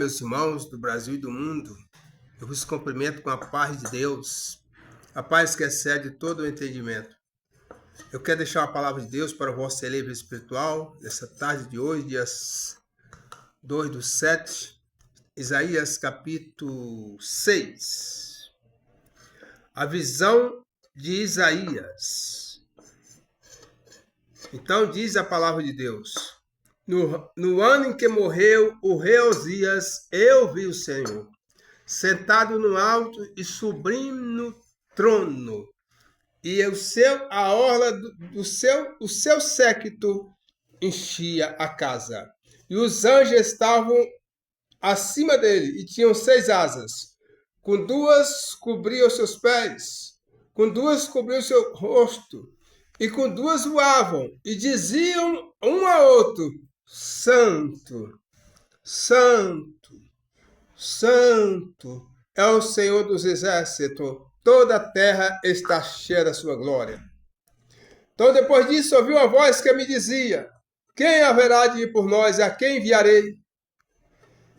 Meus irmãos do Brasil e do mundo, eu vos cumprimento com a paz de Deus, a paz que excede todo o entendimento. Eu quero deixar uma palavra de Deus para o vosso celebre espiritual, nessa tarde de hoje, dia 2/7, Isaías capítulo 6. A visão de Isaías. Então diz a palavra de Deus: No ano em que morreu o rei Osias, eu vi o Senhor, sentado no alto e sublime trono, e a orla o seu séquito enchia a casa. E os anjos estavam acima dele, e tinham 6 asas. Com 2 cobriam os seus pés, com 2 cobriam o seu rosto, e com 2 voavam, e diziam um ao outro: Santo, Santo, Santo é o Senhor dos exércitos, toda a terra está cheia da sua glória. Então, depois disso, ouvi uma voz que me dizia: Quem haverá de ir por nós? A quem enviarei?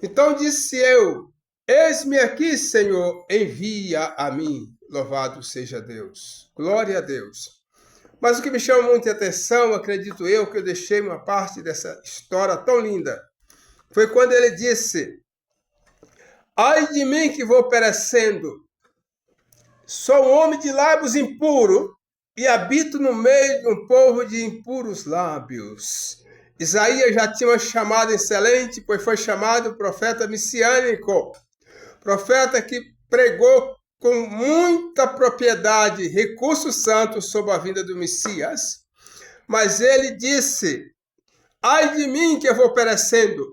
Então disse eu: Eis-me aqui, Senhor, envia a mim. Louvado seja Deus. Glória a Deus. Mas o que me chama muita atenção, acredito eu, que eu deixei uma parte dessa história tão linda, foi quando ele disse: Ai de mim que vou perecendo, sou um homem de lábios impuros e habito no meio de um povo de impuros lábios. Isaías já tinha uma chamada excelente, pois foi chamado profeta messiânico, profeta que pregou com muita propriedade, recursos santos sobre a vinda do Messias. Mas ele disse: Ai de mim que eu vou perecendo,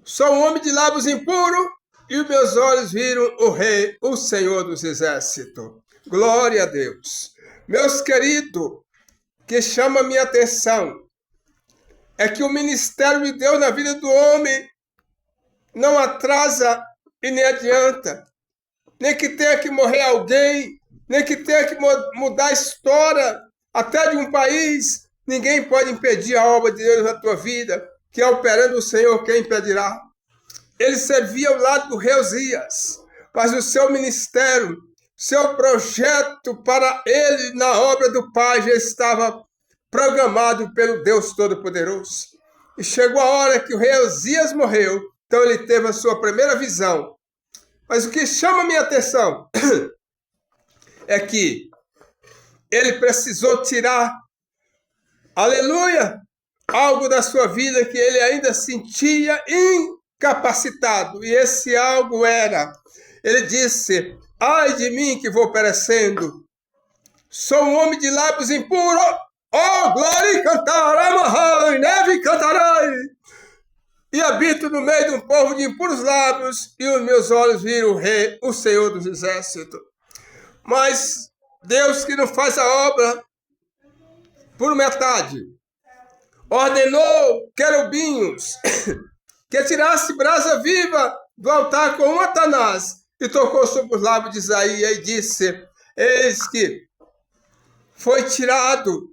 sou um homem de lábios impuros e os meus olhos viram o Rei, o Senhor dos exércitos. Glória a Deus. Meus queridos, que chama a minha atenção é que o ministério de Deus na vida do homem não atrasa e nem adianta. Nem que tenha que morrer alguém, nem que tenha que mudar a história até de um país, ninguém pode impedir a obra de Deus na tua vida, que é operando o Senhor, quem impedirá? Ele servia ao lado do rei Osias, mas o seu ministério, seu projeto para ele na obra do Pai já estava programado pelo Deus Todo-Poderoso. E chegou a hora que o rei Osias morreu, então ele teve a sua primeira visão. Mas o que chama a minha atenção é que ele precisou tirar, aleluia, algo da sua vida que ele ainda sentia incapacitado. E esse algo era, ele disse: Ai de mim que vou perecendo, sou um homem de lábios impuros, oh glória, cantará, neve cantarai. E habito no meio de um povo de impuros lábios, e os meus olhos viram o Rei, o Senhor dos exércitos. Mas Deus, que não faz a obra por metade, ordenou querubinhos que tirasse brasa viva do altar com um atanás, e tocou sobre os lábios de Isaías e disse: Eis que foi tirado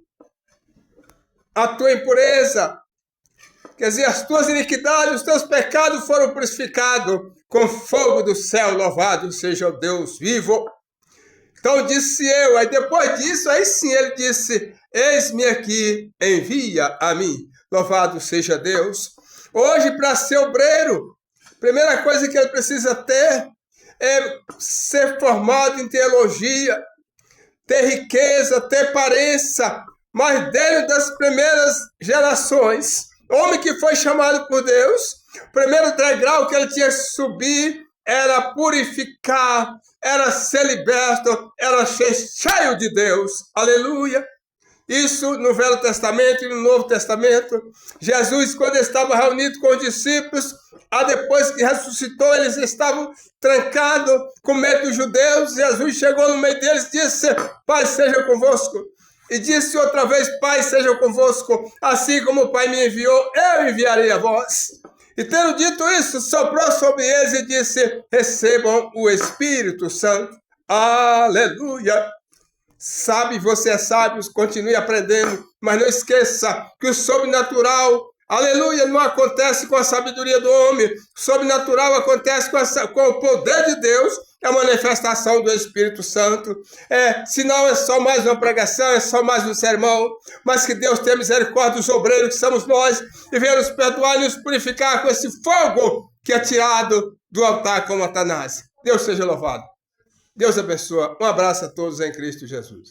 a tua impureza, quer dizer, as tuas iniquidades, os teus pecados foram purificados com fogo do céu. Louvado seja o Deus vivo. Então disse eu, aí depois disso, aí sim ele disse: Eis-me aqui, envia a mim. Louvado seja Deus. Hoje, para ser obreiro, a primeira coisa que ele precisa ter é ser formado em teologia, ter riqueza, ter parência, mas dentro das primeiras gerações, homem que foi chamado por Deus, o primeiro degrau que ele tinha que subir era purificar, era ser liberto, era ser cheio de Deus. Aleluia! Isso no Velho Testamento e no Novo Testamento. Jesus, quando estava reunido com os discípulos, depois que ressuscitou, eles estavam trancados com medo dos judeus. Jesus chegou no meio deles e disse: Pai seja convosco. E disse outra vez: Pai seja convosco, assim como o Pai me enviou, eu enviarei a vós. E tendo dito isso, soprou sobre eles e disse: Recebam o Espírito Santo. Aleluia! Sabe, você é sábio, continue aprendendo, mas não esqueça que o sobrenatural Aleluia, não acontece com a sabedoria do homem. Sobrenatural acontece com o poder de Deus, é a manifestação do Espírito Santo. Senão é só mais uma pregação, é só mais um sermão. Mas que Deus tenha misericórdia dos obreiros que somos nós e venha nos perdoar e nos purificar com esse fogo que é tirado do altar como Satanás. Deus seja louvado. Deus abençoe. Um abraço a todos em Cristo Jesus.